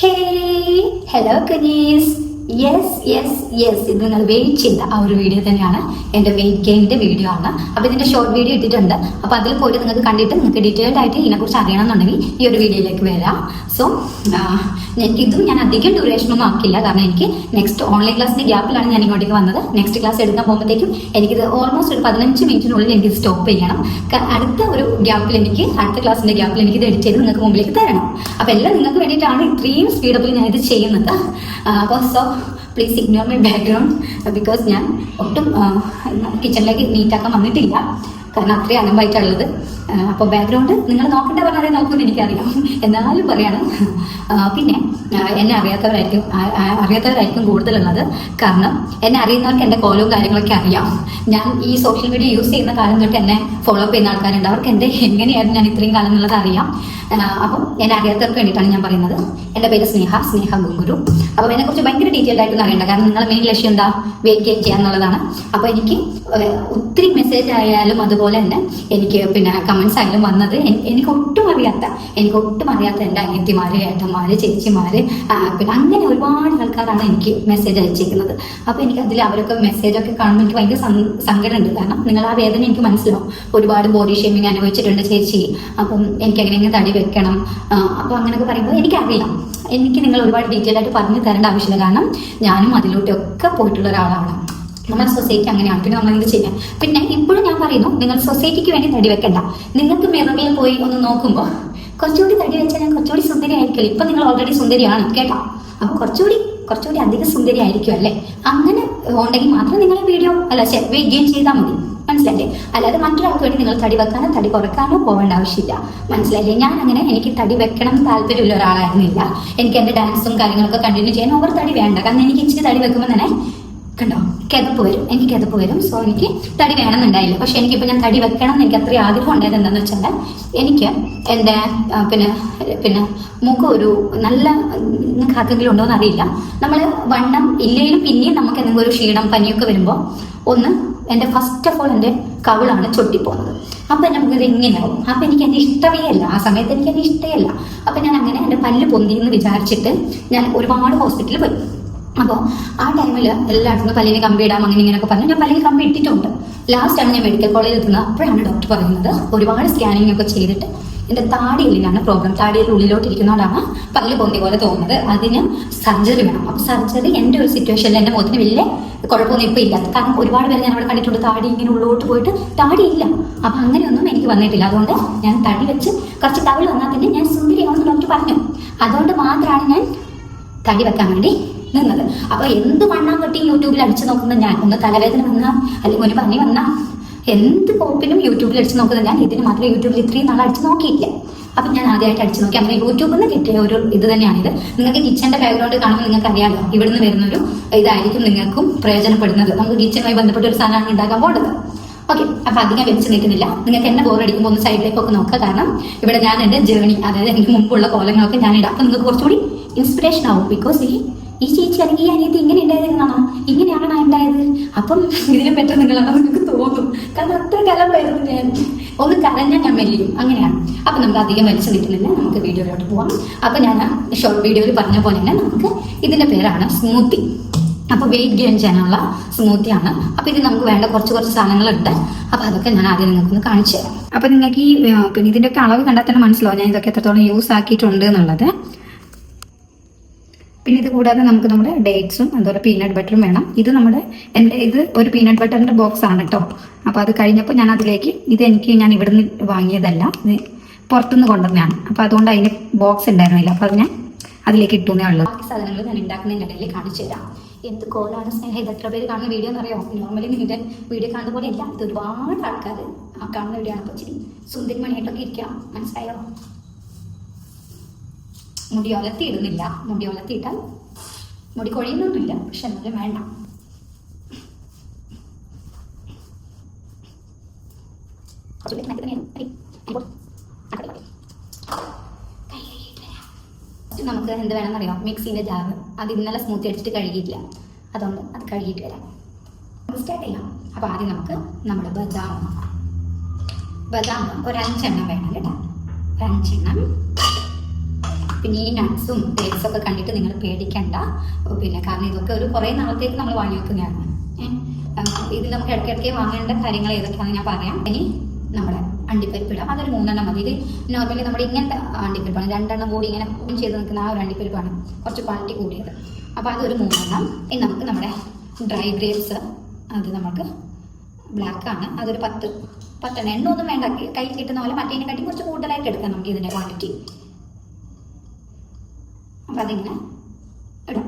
Hello കനീസ്. Yes ഇത് നിങ്ങൾ wait ചെയ്ത ആ ഒരു വീഡിയോ തന്നെയാണ്, എൻ്റെ വെയിറ്റ് ഗെയിനിൻ്റെ വീഡിയോ ആണ്. അപ്പോൾ ഇതിൻ്റെ ഷോർട്ട് വീഡിയോ ഇട്ടിട്ടുണ്ട്. അപ്പോൾ അതിൽ പോയിട്ട് നിങ്ങൾക്ക് കണ്ടിട്ട് നിങ്ങൾക്ക് ഡീറ്റെയിൽഡ് ആയിട്ട് ഇതിനെക്കുറിച്ച് അറിയണമെന്നുണ്ടെങ്കിൽ ഈ ഒരു വീഡിയോയിലേക്ക് വരാം. സോ ഇതും ഞാൻ അധികം ഡ്യൂറേഷനൊന്നും ആക്കില്ല, കാരണം എനിക്ക് നെക്സ്റ്റ് ഓൺലൈൻ ക്ലാസ്സിൻ്റെ ഗ്യാപ്പിലാണ് ഞാൻ ഇങ്ങോട്ടേക്ക് വന്നത്. നെക്സ്റ്റ് ക്ലാസ് എടുക്കാൻ പോകുമ്പോഴത്തേക്കും എനിക്കിത് ഓൾമോസ്റ്റ് ഒരു 15 മിനിറ്റിനുള്ളിൽ എനിക്ക് സ്റ്റോപ്പ് ചെയ്യണം. അടുത്ത ഒരു ഗ്യാപ്പിൽ അടുത്ത ക്ലാസ്സിൻ്റെ ഗ്യാപ്പിൽ എനിക്കിത് എഡിറ്റ് ചെയ്ത് നിങ്ങൾക്ക് മുമ്പിലേക്ക് തരണം. അപ്പോൾ എല്ലാം നിങ്ങൾക്ക് വേണ്ടിയിട്ടാണ് ഇത്രയും സ്പീഡപ്പിൽ ഞാനിത് ചെയ്യുന്നത്. അപ്പോൾ so please ignore my background, because ഞാൻ ഒട്ടും കിച്ചണിലേക്ക് നീറ്റാക്കാൻ വന്നിട്ടില്ല, കാരണം അത്രയും അലമ്പായിട്ടുള്ളത്. അപ്പോൾ ബാക്ക്ഗ്രൗണ്ട് നിങ്ങൾ നോക്കേണ്ട പറഞ്ഞാൽ നോക്കുമെന്ന് എനിക്കറിയാം, എന്നാലും പറയാണ്. പിന്നെ എന്നെ അറിയാത്തവരായിരിക്കും കൂടുതലുള്ളത്, കാരണം എന്നെ അറിയുന്നവർക്ക് എൻ്റെ കോലവും കാര്യങ്ങളൊക്കെ അറിയാം. ഞാൻ ഈ സോഷ്യൽ മീഡിയ യൂസ് ചെയ്യുന്ന കാലം തൊട്ട് എന്നെ ഫോളോ അപ്പ് ചെയ്യുന്ന ആൾക്കാരുണ്ട്, അവർക്ക് എൻ്റെ എങ്ങനെയായിരുന്നു ഞാൻ ഇത്രയും കാലം എന്നുള്ളത് അറിയാം. അപ്പം എന്നെ അറിയാത്തവർക്ക് വേണ്ടിയിട്ടാണ് ഞാൻ പറയുന്നത്. എൻ്റെ പേര് സ്നേഹ ഗുങ്കുരു. അപ്പോൾ എന്നെക്കുറിച്ച് ഭയങ്കര ഡീറ്റെയിൽഡ് ആയിട്ടൊന്നും അറിയണ്ട, കാരണം നിങ്ങളുടെ മെയിൻ ലക്ഷ്യം എന്താ, വെയിറ്റ് ഗെയിൻ ചെയ്യുക എന്നുള്ളതാണ്. അപ്പോൾ എനിക്ക് ഒത്തിരി മെസ്സേജ് ആയാലും അതുപോലെ തന്നെ എനിക്ക് പിന്നെ കമൻസ് ആയാലും വന്നത് എനിക്ക് ഒട്ടും അറിയാത്ത എൻ്റെ അനിയത്തിമാര്, ഏട്ടന്മാര്, ചേച്ചിമാര്, പിന്നെ അങ്ങനെ ഒരുപാട് ആൾക്കാരാണ് എനിക്ക് മെസ്സേജ് അയച്ചേക്കുന്നത്. അപ്പോൾ എനിക്കതിൽ അവരൊക്കെ മെസ്സേജൊക്കെ കാണുമ്പോൾ എനിക്ക് ഭയങ്കര സങ്കടമുണ്ട്, കാരണം നിങ്ങൾ ആ വേദന എനിക്ക് മനസ്സിലാവും. ഒരുപാട് ബോഡി ഷേമിങ് അനുഭവിച്ചിട്ടുണ്ട് ചേച്ചി, അപ്പം എനിക്ക് എങ്ങനെയെങ്കിലും തടി വെക്കണം, അപ്പോൾ അങ്ങനെയൊക്കെ പറയുമ്പോൾ എനിക്കറിയാം. എനിക്ക് നിങ്ങൾ ഒരുപാട് ഡീറ്റെയിൽ ആയിട്ട് പറഞ്ഞു തരേണ്ട ആവശ്യമില്ല, കാരണം ഞാനും അതിലൂടെയൊക്കെ പോയിട്ടുള്ള ഒരാളാണ്. നമ്മുടെ സൊസൈറ്റി അങ്ങനെയാണ്, പിന്നെ നമ്മൾ എന്ത് ചെയ്യാം. പിന്നെ ഇപ്പോഴും ഞാൻ പറയുന്നു, നിങ്ങൾ സൊസൈറ്റിക്ക് വേണ്ടി തടി വെക്കണ്ട. നിങ്ങൾക്ക് മിററിൽ പോയി ഒന്ന് നോക്കുമ്പോൾ കുറച്ചുകൂടി തടി വെച്ചാൽ ഞാൻ കുറച്ചുകൂടി സുന്ദരി ആയിരിക്കില്ല. ഇപ്പം നിങ്ങൾ ഓൾറെഡി സുന്ദരിയാണ് കേട്ടോ, അപ്പോൾ കുറച്ചുകൂടി അധികം സുന്ദരി ആയിരിക്കും അല്ലേ. അങ്ങനെ ഉണ്ടെങ്കിൽ മാത്രം നിങ്ങൾ വീഡിയോ വെയിറ്റ് ഗെയിൻ ചെയ്താൽ മതി, മനസ്സിലായില്ലേ. അല്ലാതെ മറ്റൊരാൾക്ക് വേണ്ടി നിങ്ങൾ തടി വെക്കാനോ തടി കുറക്കാനോ പോകേണ്ട ആവശ്യമില്ല, മനസ്സിലായില്ലേ. ഞാൻ അങ്ങനെ എനിക്ക് തടി വെക്കണം താല്പര്യമുള്ള ഒരാളായിരുന്നില്ല. എനിക്ക് എൻ്റെ ഡാൻസും കാര്യങ്ങളൊക്കെ കണ്ടിന്യൂ ചെയ്യാൻ ഓവർ തടി വേണ്ട, കാരണം എനിക്ക് ഇച്ചിരി തടി വെക്കുമ്പോൾ തന്നെ കണ്ടോ എനിക്ക് കിതപ്പ് വരും. സോ എനിക്ക് തടി വേണമെന്നുണ്ടായില്ല. പക്ഷെ എനിക്കിപ്പോൾ ഞാൻ തടി വെക്കണം എന്ന് എനിക്ക് അത്രയും ആഗ്രഹം ഉണ്ടായത് എന്താണെന്ന് വെച്ചാൽ, എനിക്ക് എൻ്റെ പിന്നെ മുഖം ഒരു നല്ല, നിങ്ങൾക്ക് ആർക്കെങ്കിലും ഉണ്ടോ എന്ന് അറിയില്ല, നമ്മൾ വണ്ണം ഇല്ലെങ്കിലും പിന്നെയും നമുക്ക് എന്തെങ്കിലും ഒരു ക്ഷീണം പനിയൊക്കെ വരുമ്പോൾ എൻ്റെ ഫസ്റ്റ് ഓഫ് ഓൾ എൻ്റെ കവിളാണ് ചൊട്ടിപ്പോകുന്നത്. അപ്പം എൻ്റെ മുഖം ഇങ്ങനെയാവും. അപ്പം എനിക്ക് എൻ്റെ ഇഷ്ടമേ അല്ല, ആ സമയത്ത് എനിക്ക് എൻ്റെ ഇഷ്ടമല്ല. അപ്പം ഞാൻ അങ്ങനെ എൻ്റെ പല്ല് പൊന്തിയെന്ന് വിചാരിച്ചിട്ട് ഞാൻ ഒരുപാട് ഹോസ്പിറ്റലിൽ പോയി. അപ്പോൾ ആ ടൈമിൽ എല്ലായിടത്തും പല്ലിന് കമ്പി ഇടാം അങ്ങനെ ഇങ്ങനെയൊക്കെ പറഞ്ഞു. ഞാൻ പല്ലിന് കമ്പി ഇട്ടിട്ടുണ്ട്. ലാസ്റ്റാണ് ഞാൻ മെഡിക്കൽ കോളേജിൽ എത്തുന്നത്. അപ്പോഴാണ് ഡോക്ടർ പറയുന്നത്, ഒരുപാട് സ്കാനിങ് ഒക്കെ ചെയ്തിട്ട് എൻ്റെ താടിയിലാണ് പ്രോബ്ലം, താടിയുടെ ഉള്ളിലോട്ടിരിക്കുന്നതുകൊണ്ടാണ് പല്ല് പൊന്തി പോലെ തോന്നുന്നത്, അതിന് സർജറി വേണം. അപ്പോൾ സർജറി എൻ്റെ ഒരു സിറ്റുവേഷനിൽ എൻ്റെ മുഖത്തിന് വലിയ കുഴപ്പമൊന്നും ഇപ്പോൾ ഇല്ല, കാരണം ഒരുപാട് പേര് ഞാൻ അവിടെ കണ്ടിട്ടുണ്ട് താടി ഇങ്ങനെ ഉള്ളിലോട്ട് പോയിട്ട് താടിയില്ല. അപ്പം അങ്ങനെയൊന്നും എനിക്ക് വന്നിട്ടില്ല. അതുകൊണ്ട് ഞാൻ തടി വെച്ച് കുറച്ച് കവിൾ വന്നാൽ തന്നെ ഞാൻ സുന്ദരിയാണെന്ന് ഡോക്ടർ പറഞ്ഞു. അതുകൊണ്ട് മാത്രമാണ് ഞാൻ തടി വെക്കാൻ വേണ്ടി നിന്നത്. അപ്പോൾ എന്ത് വണ്ണം കെട്ടി യൂട്യൂബിൽ അടിച്ചു നോക്കുന്ന ഞാൻ, ഒന്ന് തലവേദന വന്നാൽ അല്ലെങ്കിൽ ഒരു പനി വന്നാൽ എന്ത് കോപ്പിനും യൂട്യൂബിൽ അടിച്ചു നോക്കുന്ന ഞാൻ, ഇതിന് മാത്രമേ യൂട്യൂബിൽ ഇത്രയും നാൾ അടിച്ചു നോക്കിയില്ല. അപ്പം ഞാൻ ആദ്യമായിട്ട് അടിച്ചു നോക്കി. അങ്ങനെ യൂട്യൂബിൽ നിന്ന് കിട്ടിയ ഒരു ഇത് തന്നെയാണിത്. നിങ്ങൾക്ക് കിച്ചൻ്റെ ബാക്ക്ഗ്രൗണ്ട് കാണുമ്പോൾ നിങ്ങൾക്ക് അറിയാമല്ലോ, ഇവിടുന്ന് വരുന്നൊരു ഇതായിരിക്കും നിങ്ങൾക്കും പ്രയോജനപ്പെടുന്നത്. നമുക്ക് കിച്ചനുമായി ബന്ധപ്പെട്ട ഒരു സാധനമാണ് ഉണ്ടാക്കാൻ പോകുന്നത്. ഓക്കെ, അപ്പം അധികം വെച്ച് നിൽക്കുന്നില്ല. നിങ്ങൾക്ക് എന്നെ ബോറടിക്കുമ്പോൾ ഒന്ന് സൈഡിലേക്കൊക്കെ നോക്കുക, കാരണം ഇവിടെ ഞാൻ എൻ്റെ ജേണി, അതായത് എനിക്ക് മുമ്പുള്ള കോലങ്ങളൊക്കെ ഞാൻ ഇടാം. അപ്പം നിങ്ങൾക്ക് കുറച്ചുകൂടി ഇൻസ്പിറേഷൻ ആവും. ബിക്കോസ് ഈ ചേച്ചി അല്ലെങ്കിൽ ഈ അനിയത്തി ഇങ്ങനെ ഉണ്ടായതെന്നാണോ, ഇങ്ങനെയാണോ ഉണ്ടായത്, അപ്പം ഇതിനെ പറ്റി നിങ്ങളാണോ നിങ്ങൾക്ക് തോന്നും, കാരണം അത്ര കലമായിരുന്നു ഞാൻ. ഒന്ന് കരഞ്ഞാൽ ഞാൻ മെല്ലിയും, അങ്ങനെയാണ്. അപ്പം നമുക്ക് അധികം വലിച്ചു നിൽക്കുന്നില്ല, നമുക്ക് വീഡിയോയിലോട്ട് പോവാം. അപ്പം ഞാൻ ഷോർട്ട് വീഡിയോയിൽ പറഞ്ഞ പോലെ തന്നെ നമുക്ക് ഇതിൻ്റെ പേരാണ് സ്മൂത്തി. അപ്പോൾ വെയിറ്റ് ഗെയിൻ ചെയ്യാനുള്ള സ്മൂത്തിയാണ്. അപ്പോൾ ഇത് നമുക്ക് വേണ്ട കുറച്ച് സാധനങ്ങളുണ്ട്. അപ്പോൾ അതൊക്കെ ഞാൻ ആദ്യം നിങ്ങൾക്കൊന്ന് കാണിച്ചു തരാം. അപ്പോൾ നിങ്ങൾക്ക് ഈ പിന്നെ ഇതിൻ്റെയൊക്കെ അളവ് കണ്ടാൽ തന്നെ മനസ്സിലാവും ഞാൻ ഇതൊക്കെ എത്രത്തോളം യൂസ് ആക്കിയിട്ടുണ്ട് എന്നുള്ളത്. പിന്നെ ഇത് കൂടാതെ നമുക്ക് നമ്മുടെ ഡേറ്റ്സും അതുപോലെ പീനട്ട് ബട്ടറും വേണം. ഇത് ഇത് ഒരു പീനട്ട് ബട്ടറിൻ്റെ ബോക്സ് ആണ് കേട്ടോ. അപ്പോൾ അത് കഴിഞ്ഞപ്പോൾ ഞാൻ അതിലേക്ക്, ഞാൻ ഇവിടുന്ന് വാങ്ങിയതല്ല, ഇത് പുറത്തുനിന്ന് കൊണ്ടുവന്നതാണ്. അപ്പോൾ അതുകൊണ്ട് അതിന് ബോക്സ് ഉണ്ടായിരുന്നില്ല, അപ്പോൾ അത് ഞാൻ അതിലേക്ക് ഇട്ടുന്നേ ഉള്ളൂ. ബാക്കി സാധനങ്ങൾ ഞാൻ ഉണ്ടാക്കുന്നതിനിടയിൽ കാണിച്ചു തരാം. എന്ത് കോലാണ് സ്നേഹ, ഇത് എത്ര പേര് കാണുന്ന വീഡിയോ എന്നറിയോ? നോർമലി നിന്റെ വീഡിയോ കാണുന്ന പോലെ അല്ല, ഇത് ഒരുപാട് ആൾക്കാർ കാണുന്ന വീഡിയോ ആണ്. അപ്പോൾ ഇച്ചിരി സുന്ദരിമണിയായിട്ടൊക്കെ ഇരിക്കാം, മനസ്സിലായോ? മുടി ഒലത്തി ഇടുന്നില്ല, മുടി ഒലത്തിയിട്ടാൽ മുടി കൊഴിയുന്നൊന്നുമില്ല, പക്ഷെ എന്നാലും വേണ്ട. നമുക്ക് എന്ത് വേണമെന്നറിയോ, മിക്സിൻ്റെ ജാറ്, അത് ഇന്നലെ സ്മൂത്തി അടിച്ചിട്ട് കഴുകിയിട്ടില്ല, അതുകൊണ്ട് അത് കഴുകിയിട്ട് വരാം. സ്റ്റാർട്ട് ചെയ്യാം. അപ്പോൾ ആദ്യം നമുക്ക് നമ്മുടെ ബദാം ഒരു 5 എണ്ണം വേണം കേട്ടോ, 5 എണ്ണം. പിന്നെ ഈ നട്ട്സും ഡേറ്റ്സും ഒക്കെ കണ്ടിട്ട് നിങ്ങൾ പേടിക്കണ്ട. പിന്നെ കാരണം ഇതൊക്കെ ഒരു കുറേ നാളത്തേക്ക് നമ്മൾ വാങ്ങി വെക്കുന്നതാണ്. ഇതിൽ നമുക്ക് ഇടയ്ക്കിടയ്ക്ക് വാങ്ങേണ്ട കാര്യങ്ങൾ ഏതൊക്കെയാണെന്ന് ഞാൻ പറയാം. ഇനി നമ്മുടെ അണ്ടിപ്പരിപ്പ് ഇടാം. അതൊരു 3 മതി. ഇത് നോർമലി നമ്മുടെ ഇങ്ങനത്തെ അണ്ടിപ്പരിപ്പാണ്, 2 കൂടി ഇങ്ങനെ ചെയ്ത് നിൽക്കുന്ന ആ ഒരു അണ്ടിപ്പരിപ്പാണ് കുറച്ച് ക്വാളിറ്റി കൂടിയത്. അപ്പോൾ അതൊരു 3. ഇനി നമുക്ക് നമ്മുടെ ഡ്രൈ ഗ്രേപ്സ്, അത് നമുക്ക് ബ്ലാക്കാണ്, അതൊരു 10 എണ്ണ ഒന്നും വേണ്ട, കയ്യിൽ കിട്ടുന്ന പോലെ മറ്റേതിനെക്കാട്ടി കുറച്ച് കൂടുതലായിട്ട് എടുക്കാം നമുക്ക് ഇതിൻ്റെ ക്വാണ്ടിറ്റി. അപ്പം അതിങ്ങനെ ഇടാം.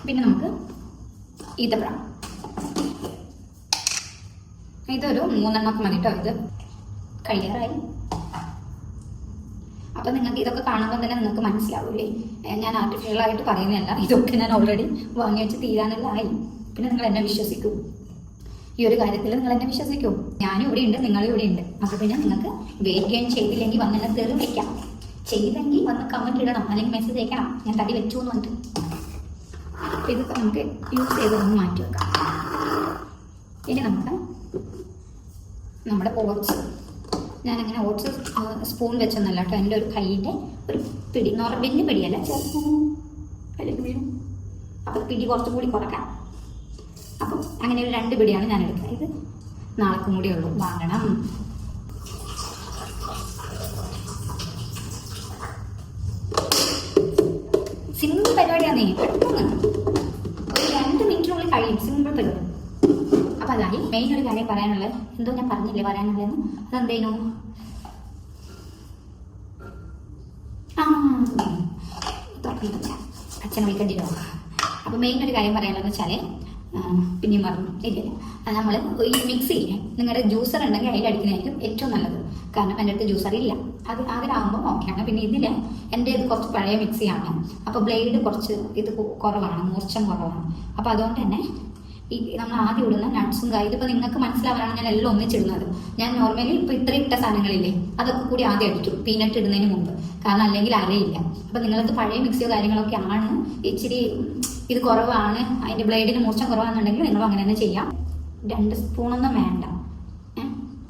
പിന്നെ നമുക്ക് ഈത്തപ്പഴം, ഇതൊരു 3 മതി കേട്ടോ. ഇത് കഴിയാറായി. അപ്പം നിങ്ങൾക്ക് ഇതൊക്കെ കാണുമ്പോൾ തന്നെ നിങ്ങൾക്ക് മനസ്സിലാവൂലേ, ഞാൻ ആർട്ടിഫിഷ്യലായിട്ട് പറയുന്നതല്ല, ഇതൊക്കെ ഞാൻ ഓൾറെഡി വാങ്ങി വെച്ച് തീരാനെല്ലാം ആയി. പിന്നെ നിങ്ങൾ എന്നെ വിശ്വസിക്കൂ, ഈ ഒരു കാര്യത്തിൽ നിങ്ങൾ എന്നെ വിശ്വസിക്കൂ. ഞാനും ഇവിടെ ഉണ്ട്, നിങ്ങളും ഇവിടെ ഉണ്ട്. അപ്പോൾ പിന്നെ നിങ്ങൾക്ക് വെയിറ്റ് ഗെയിൻ ചെയ്തില്ലെങ്കിൽ വന്ന് എന്നെ തെറി വയ്ക്കാം, ചെയ്തെങ്കിൽ വന്ന് കമൻറ്റ് ഇടണം, അല്ലെങ്കിൽ മെസ്സേജ് അയക്കണം ഞാൻ തടി വെച്ചു എന്ന് പറഞ്ഞിട്ട്. അപ്പോൾ ഇതൊക്കെ നമുക്ക് യൂസ് ചെയ്തൊന്ന് മാറ്റി വെക്കാം. ഇനി നമുക്ക് നമ്മുടെ ഓട്സ്, ഞാനങ്ങനെ ഓട്സ് സ്പൂൺ വെച്ചൊന്നല്ല കേട്ടോ, എൻ്റെ ഒരു കൈയിൻ്റെ ഒരു പിടി, വലിയ പിടിയല്ല, ചെറുപ്പം വീഴും. അപ്പോൾ പിടി കുറച്ചും കൂടി കുറക്കാം. അപ്പം അങ്ങനെ ഒരു 2 പിടിയാണ് ഞാൻ എടുക്കുക. ഇത് നാളേക്കും കൂടി ഉള്ളൂ, വാങ്ങണം. സിമ്പിൾ പരിപാടിയാണേ, പെട്ടെന്ന് ഒരു 2 മിനിറ്റിനുള്ളിൽ കഴിയും, സിമ്പിൾ പരിപാടി. അപ്പം അതായി മെയിൻ ഒരു കാര്യം പറയാനുള്ളത്. എന്തോ ഞാൻ പറഞ്ഞില്ലേ പറയാനുള്ളതെന്ന്, അതെന്തേനു? അച്ഛനെ വിളിക്കേണ്ടില്ലോ. അപ്പം മെയിൻ ഒരു കാര്യം പറയാനുള്ളതെന്ന് വെച്ചാൽ, പിന്നെയും പറഞ്ഞു ഇല്ല, നമ്മൾ ഈ മിക്സി നിങ്ങളുടെ ജ്യൂസർ ഉണ്ടെങ്കിൽ അതിൽ അടിക്കുന്നതായിരിക്കും ഏറ്റവും നല്ലത്. കാരണം എൻ്റെ അടുത്ത് ജ്യൂസർ ഇല്ല, അതിലാകുമ്പോൾ ഓക്കെയാണ്. പിന്നെ ഇതിൽ എൻ്റെ ഇത് കുറച്ച് പഴയ മിക്സിയാണ്, അപ്പോൾ ബ്ലേഡ് കുറച്ച് ഇത് കുറവാണ്, മൂർച്ചം കുറവാണ്. അപ്പോൾ അതുകൊണ്ട് തന്നെ ഈ നമ്മൾ ആദ്യം ഇടുന്ന നട്ട്സും ഇതിപ്പോൾ നിങ്ങൾക്ക് മനസ്സിലാവാനാണ് ഞാൻ എല്ലാം ഒന്നിച്ചിടുന്നത്. ഞാൻ നോർമലി ഇപ്പോൾ ഇത്ര ഇട്ട സാധനങ്ങളില്ലേ അതൊക്കെ കൂടി ആദ്യം അടിക്കും പീനട്ട് ഇടുന്നതിന് മുമ്പ്, കാരണം അല്ലെങ്കിൽ അറിയില്ല. അപ്പം നിങ്ങളത് പഴയ മിക്സിയോ കാര്യങ്ങളൊക്കെ ആണ്, ഇച്ചിരി ഇത് കുറവാണ്, അതിൻ്റെ ബ്ലേഡിന് മൂർച്ചം കുറവാണെന്നുണ്ടെങ്കിൽ നിങ്ങൾ അങ്ങനെ തന്നെ ചെയ്യാം. 2 സ്പൂണൊന്നും വേണ്ട,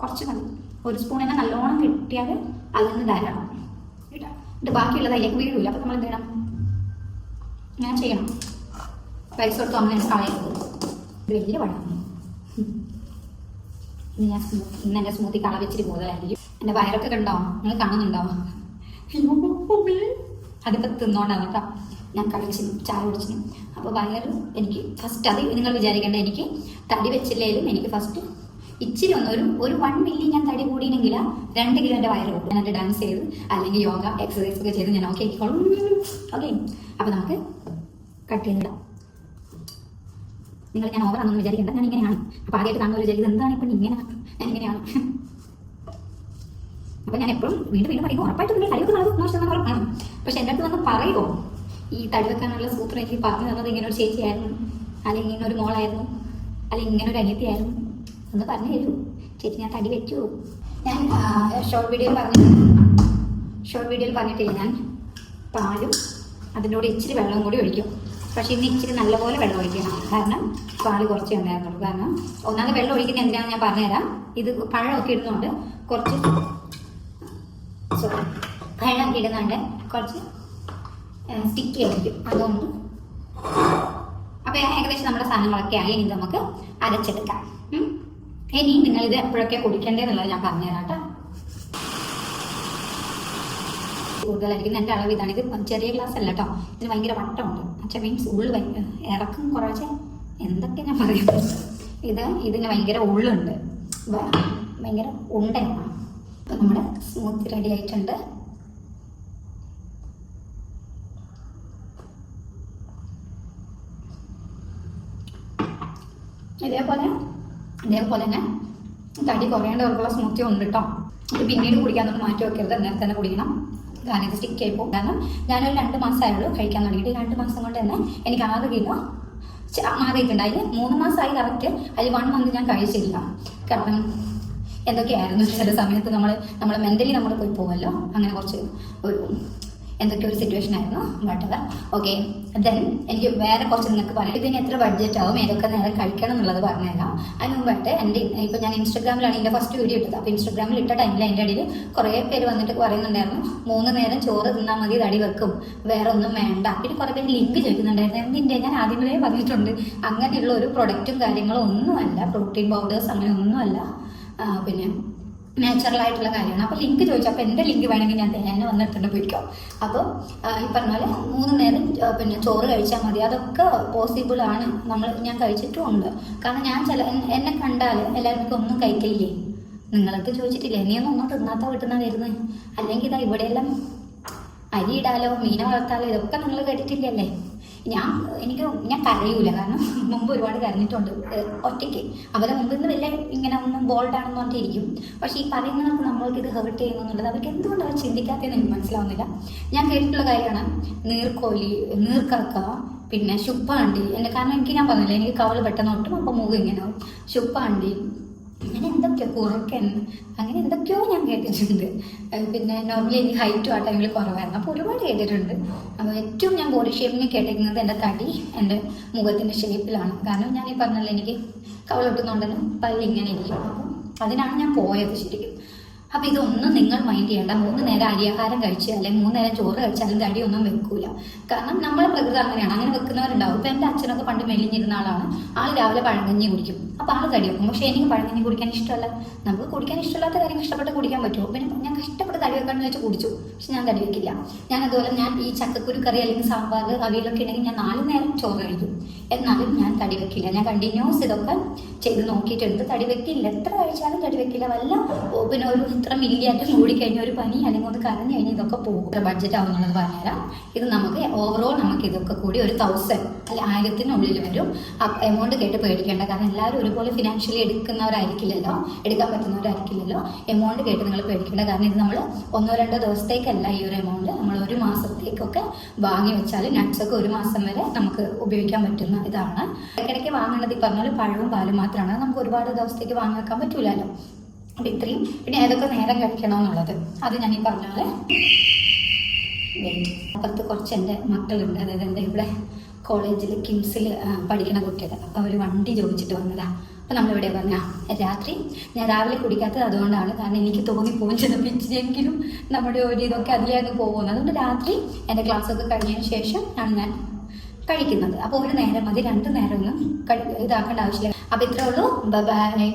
കുറച്ച് മതി. 1 സ്പൂൺ തന്നെ നല്ലോണം കിട്ടിയാൽ അതിൽ നിന്ന് ധാരാളം എന്നിട്ട് ബാക്കിയുള്ളത് അതിലേക്ക് വീഴില്ല. അപ്പം നമ്മൾ എന്ത് ചെയ്യണം, ഞാൻ ചെയ്യണം, പൈസ കൊടുത്ത് അങ്ങനെ കളയരുത്. വലിയ പഴമാണ്. ഇന്ന് എൻ്റെ സ്മൂത്തി കള വെച്ചിട്ട് കൂടുതലായിരിക്കും. എൻ്റെ വയറൊക്കെ കണ്ടോ, നിങ്ങൾ കാണുന്നുണ്ടോ? അതിപ്പോൾ തിന്നോണ്ടാണ് കേട്ടോ ഞാൻ കഴിച്ചിനും ചായ കുടിച്ചിനും. അപ്പോൾ വയറ് എനിക്ക് ഫസ്റ്റ്, അത് നിങ്ങൾ വിചാരിക്കേണ്ട, എനിക്ക് തടി വെച്ചില്ലേലും എനിക്ക് ഫസ്റ്റ് ഇച്ചിരി ഒരു 1 മില്ലി ഞാൻ തടി കൂടിയെങ്കിൽ 2 കിലോ എൻ്റെ വയറ് കൂടും. ഞാൻ ഡാൻസ് ചെയ്ത് അല്ലെങ്കിൽ യോഗ എക്സസൈസ് ഒക്കെ ചെയ്ത് ഞാൻ ഓക്കെ ആക്കിക്കോളും. ഓക്കെ, അപ്പോൾ നമുക്ക് കട്ട് ചെയ്തിടാം. നിങ്ങൾ ഞാൻ ഓവറാണെന്ന് വിചാരിക്കേണ്ട, ഞാൻ ഇങ്ങനെയാണ്. അപ്പോൾ ആദ്യമായിട്ട് കാണുന്ന വിചാരിക്കുന്നത് എന്താണ് ഇപ്പം ഇങ്ങനെ, ഞാൻ ഇങ്ങനെയാണ്. അപ്പോൾ ഞാൻ എപ്പോഴും വീണ്ടും പറയുമ്പോൾ ഉറപ്പായിട്ട് നിങ്ങൾ തടി വെക്കുന്ന 100% ഉറപ്പാണ്. പക്ഷെ എൻ്റെ അടുത്ത് വന്ന് പറയുമോ ഈ തടി വെക്കാനുള്ള സൂത്രം എനിക്ക് പറഞ്ഞു തന്നത് ഇങ്ങനെ ഒരു ചേച്ചിയായിരുന്നു, അല്ലെങ്കിൽ ഇങ്ങനെ ഒരു മോളായിരുന്നു, അല്ലെങ്കിൽ ഇങ്ങനെ ഒരു അനിയത്തിയായിരുന്നു ഒന്ന് പറഞ്ഞു തരൂ ചേച്ചി, ഞാൻ തടി വെച്ചു. ഞാൻ ഷോർട്ട് വീഡിയോയിൽ പറഞ്ഞിട്ടില്ല, ഞാൻ പാലും അതിൻ്റെ കൂടെ ഇച്ചിരി വെള്ളവും കൂടി ഒഴിക്കും. പക്ഷേ ഇന്ന് ഇച്ചിരി നല്ലപോലെ വെള്ളം ഒഴിക്കണം, കാരണം പാല് കുറച്ചേ ഉണ്ടായിരുന്നുള്ളൂ. കാരണം ഒന്നാമത് വെള്ളം ഒഴിക്കുന്നത് എന്തിനാണെന്ന് ഞാൻ പറഞ്ഞുതരാം. ഇത് പഴമൊക്കെ ഇടുന്നുണ്ട്, കുറച്ച് പഴമൊക്കെ ഇടുന്നുണ്ട്, കുറച്ച് സ്റ്റിക്കി ആയിരിക്കും, അതുകൊണ്ട്. അപ്പോൾ ഏകദേശം നമ്മുടെ സാധനങ്ങളൊക്കെ ആയി. ഇനി നമുക്ക് അരച്ചെടുക്കാം. ഇനി നിങ്ങളിത് എപ്പോഴൊക്കെ കുടിക്കേണ്ടതെന്നുള്ളത് ഞാൻ പറഞ്ഞുതരാം കേട്ടോ. കൂടുതലായിരിക്കും, എൻ്റെ അളവ് ഇതാണ്. ഇത് ചെറിയ ഗ്ലാസ് അല്ല കേട്ടോ, ഇതിന് ഭയങ്കര വട്ടമുണ്ട്. അച്ഛൻ മീൻസ് ഉള്ളു ഇറക്കും കുറച്ച്, എന്തൊക്കെ ഞാൻ പറയുന്നത്. ഇതിന് ഭയങ്കര ഉള്ളുണ്ട്, ഭയങ്കര ഉണ്ടയാണ്. അപ്പം നമ്മുടെ സ്മൂത്തി റെഡി ആയിട്ടുണ്ട്. ഇതേപോലെ തന്നെ തടി കുറയേണ്ടവർക്കുള്ള സ്മൂത്തി ഉണ്ട് കേട്ടോ. ഇത് പിന്നീട് കുടിക്കാനൊന്നും മാറ്റി വെക്കരുത്, നേരത്തെ തന്നെ കുടിക്കണം. കാരണം ഇത് സ്റ്റിക്ക് ആയി പോകും. കാരണം ഞാനൊരു 2 മാസമായുള്ളൂ കഴിക്കാൻ തുടങ്ങിയിട്ട്. 2 മാസം കൊണ്ട് തന്നെ എനിക്ക് 6 കിലോ മാറിയിട്ടുണ്ട്. അതിൽ 3 മാസമായി കറക്റ്റ്. അതിൽ 1 മന്ത് ഞാൻ കഴിച്ചില്ല, കാരണം എന്തൊക്കെയായിരുന്നു ചില സമയത്ത് നമ്മൾ മെൻ്റലി നമ്മൾ പോയി പോകുമല്ലോ. അങ്ങനെ കുറച്ച് ഒരു എന്തൊക്കെ ഒരു സിറ്റുവേഷൻ ആയിരുന്നു വട്ടവർ. ഓക്കെ, ദെൻ എനിക്ക് വേറെ കുറച്ച് നിങ്ങൾക്ക് പറയാം. ഇതിന് എത്ര ബഡ്ജറ്റ് ആവും, ഏതൊക്കെ നേരം കഴിക്കണം എന്നുള്ളത് പറഞ്ഞുതരാം. അതിന് മുമ്പായിട്ട് എൻ്റെ ഇപ്പം ഞാൻ ഇൻസ്റ്റാഗ്രാമിലാണ് എൻ്റെ ഫസ്റ്റ് വീഡിയോ ഇട്ടത്. അപ്പോൾ ഇൻസ്റ്റാഗ്രാമിൽ ഇട്ട ടൈമിൽ എൻ്റെ ഇടയിൽ കുറേ പേര് വന്നിട്ട് പറയുന്നുണ്ടായിരുന്നു 3 നേരം ചോറ് തിന്നാൽ മതി, തടി വെക്കും, വേറെ ഒന്നും വേണ്ട. പിന്നെ കുറേ പേര് ലിങ്ക് ചോദിക്കുന്നുണ്ടായിരുന്നു. എന്തിൻ്റെ, ഞാൻ ആദ്യമേ പറഞ്ഞിട്ടുണ്ട് അങ്ങനെയുള്ള ഒരു പ്രൊഡക്റ്റും കാര്യങ്ങളും ഒന്നുമല്ല, പ്രോട്ടീൻ പൗഡേഴ്സ് അങ്ങനെ ഒന്നുമല്ല, പിന്നെ നാച്ചുറൽ ആയിട്ടുള്ള കാര്യമാണ്. അപ്പോൾ ലിങ്ക് ചോദിച്ചു. അപ്പോൾ എൻ്റെ ലിങ്ക് വേണമെങ്കിൽ ഞാൻ തന്നെ വന്നിട്ടുണ്ട് പോയിക്കോ. അപ്പോൾ ഈ പറഞ്ഞ പോലെ 3 നേരം പിന്നെ ചോറ് കഴിച്ചാൽ മതി. അതൊക്കെ പോസിബിൾ ആണ്, ഞാൻ കഴിച്ചിട്ടുമുണ്ട്. കാരണം ഞാൻ എന്നെ കണ്ടാൽ എല്ലാവർക്കും ഒന്നും കഴിക്കില്ലേ, നിങ്ങളൊക്കെ ചോദിച്ചിട്ടില്ലേ നീ ഒന്നും തിന്നാത്ത വീട്ടുന്ന വരുന്നത്, അല്ലെങ്കിൽ ഇതാ ഇവിടെയെല്ലാം അരി ഇടാലോ, മീനെ വളർത്താലോ, ഇതൊക്കെ നിങ്ങൾ കേട്ടിട്ടില്ലല്ലേ. ഞാൻ കരയൂല, കാരണം മുമ്പ് ഒരുപാട് കരഞ്ഞിട്ടുണ്ട് ഒറ്റയ്ക്ക്. അവരെ മുമ്പിൽ നിന്ന് വലിയ ഇങ്ങനെ ഒന്നും ബോൾഡാണെന്ന് പറഞ്ഞിരിക്കും. പക്ഷേ ഈ പറയുന്നവർക്ക് നമ്മൾക്ക് ഇത് ഹേർട്ട് ചെയ്യുന്നു എന്നുള്ളത് അവർക്ക് എന്തുകൊണ്ട് അവർ ചിന്തിക്കാത്തതെന്ന് എനിക്ക് മനസ്സിലാവുന്നില്ല. ഞാൻ കേട്ടിട്ടുള്ള കാര്യമാണ് നീർക്കോലി, നീർക്കക്ക, പിന്നെ ശുപ്പാണ്ടി. കാരണം ഞാൻ പറഞ്ഞില്ല, എനിക്ക് കവള് പെട്ടെന്ന് ഒട്ടും, അപ്പം മുഖം ഇങ്ങനെ ആവും. ശുപ്പാണ്ടി, അങ്ങനെ എന്തൊക്കെയോ കുറുക്കൻ, അങ്ങനെ എന്തൊക്കെയോ ഞാൻ കേട്ടിട്ടുണ്ട്. പിന്നെ നോർമലി എനിക്ക് ഹൈറ്റും ആ ടൈമിൽ കുറവായിരുന്നു, അപ്പോൾ ഒരുപാട് കേട്ടിട്ടുണ്ട്. അപ്പോൾ ഏറ്റവും ഞാൻ ബോഡി ഷേപ്പിങ് കേട്ടിരിക്കുന്നത് എൻ്റെ തടി, എൻ്റെ മുഖത്തിൻ്റെ ഷേപ്പിലാണ്. കാരണം ഞാൻ ഈ പറഞ്ഞല്ലോ എനിക്ക് കവളൊട്ടുന്നുണ്ടെന്ന് പല്ലിങ്ങനെ ഇരിക്കും. അപ്പം അതിനാണ് ഞാൻ പോയത് ശരിക്കും. അപ്പോൾ ഇതൊന്നും നിങ്ങൾ മൈൻഡ് ചെയ്യേണ്ട. 3 നേരം അരിയാഹാരം കഴിച്ച് അല്ലെങ്കിൽ 3 നേരം ചോറ് കഴിച്ചാലും തടിയൊന്നും വെക്കൂല. കാരണം നമ്മളെ പ്രകൃതി അങ്ങനെയാണ്, അങ്ങനെ വെക്കുന്നവരുണ്ടാവും. ഇപ്പം എൻ്റെ അച്ഛനൊക്കെ പണ്ട് മെലിഞ്ഞിരുന്ന ആളാണ്. ആൾ രാവിലെ പഴങ്കഞ്ഞി കുടിക്കും, അപ്പോൾ ആൾ തടി വെക്കും. പക്ഷേ എനിക്ക് പഴങ്കഞ്ഞി കുടിക്കാൻ ഇഷ്ടമല്ല. നമുക്ക് കുടിക്കാൻ ഇഷ്ടമില്ലാത്ത കാര്യം ഇഷ്ടപ്പെട്ട് കുടിക്കാൻ പറ്റുമോ? പിന്നെ ഞാൻ കഷ്ടപ്പെട്ട് തടി വെക്കാമെന്ന് വെച്ച് കുടിച്ചു, പക്ഷെ ഞാൻ തടി വെക്കില്ല. അതുപോലെ ഞാൻ ഈ ചക്കക്കുരു കറി അല്ലെങ്കിൽ സാമ്പാർ അവിയലൊക്കെ ഉണ്ടെങ്കിൽ ഞാൻ 4 നേരം ചോറ് കഴിക്കും, എന്നാലും ഞാൻ തടി വെക്കില്ല. ഞാൻ കണ്ടിന്യൂസ് ഇതൊക്കെ ചെയ്ത് നോക്കിയിട്ടുണ്ട്, തടി വെക്കില്ല. എത്ര കഴിച്ചാലും തടി വെക്കില്ല. വല്ല പിന്നെ ഒരു ഇത്ര മില്ലിയായിട്ട് കൂടിക്കഴിഞ്ഞാൽ ഒരു പനി അല്ലെങ്കിൽ ഒന്ന് കരഞ്ഞു കഴിഞ്ഞാൽ ഇതൊക്കെ പോകും. ബഡ്ജറ്റ് ആവുന്നുള്ളത് പറഞ്ഞുതരാം. ഇത് നമുക്ക് ഓവറോൾ നമുക്ക് ഇതൊക്കെ കൂടി ഒരു 1000 അല്ലെ 1000-നുള്ളിൽ വരും. എമൗണ്ട് കേട്ട് പേടിക്കേണ്ട, കാരണം എല്ലാവരും ഒരുപോലെ ഫിനാൻഷ്യലി എടുക്കുന്നവരായിരിക്കില്ലല്ലോ, എടുക്കാൻ പറ്റുന്നവരായിരിക്കില്ലല്ലോ. എമൗണ്ട് കേട്ട് നിങ്ങൾ പേടിക്കേണ്ട, കാരണം ഇത് നമ്മൾ 1-2 ദിവസത്തേക്കല്ല ഈ ഒരു എമൗണ്ട്, നമ്മൾ 1 മാസത്തേക്കൊക്കെ വാങ്ങി വെച്ചാൽ നട്ട്സൊക്കെ 1 മാസം വരെ നമുക്ക് ഉപയോഗിക്കാൻ പറ്റുന്ന ഇതാണ്. ഇടയ്ക്കിടയ്ക്ക് വാങ്ങേണ്ടത് ഈ പറഞ്ഞാൽ പഴവും പാലും മാത്രമാണ്, നമുക്ക് ഒരുപാട് ദിവസത്തേക്ക് വാങ്ങി വെക്കാൻ പറ്റൂലല്ലോ. അപ്പം ഇത്രയും. പിന്നെ ഏതൊക്കെ നേരം കഴിക്കണമെന്നുള്ളത് അത് ഞാൻ ഈ പറഞ്ഞ പോലെ അപ്പുറത്ത് കുറച്ച് എൻ്റെ മക്കളുണ്ട്, അതായത് എൻ്റെ ഇവിടെ കോളേജിൽ കിംസിൽ പഠിക്കുന്ന കുട്ടികൾ. അപ്പോൾ അവർ വണ്ടി ചോദിച്ചിട്ട് വന്നതാണ്. അപ്പോൾ നമ്മളിവിടെ പറഞ്ഞാൽ രാത്രി ഞാൻ രാവിലെ കുടിക്കാത്തത് അതുകൊണ്ടാണ്, കാരണം എനിക്ക് തോന്നിപ്പോവും ചിലപ്പിച്ചെങ്കിലും നമ്മുടെ ഒരു ഇതൊക്കെ അതിലേക്ക് പോകുന്നത്. അതുകൊണ്ട് രാത്രി എൻ്റെ ക്ലാസ്സൊക്കെ കഴിഞ്ഞതിന് ശേഷം ആണ് ഞാൻ കഴിക്കുന്നത്. അപ്പോൾ 1 നേരം മതി, 2 നേരം ഒന്നും ഇതാക്കേണ്ട ആവശ്യമില്ല. അപ്പോൾ ഇത്രേ ഉള്ളൂ. ബൈ.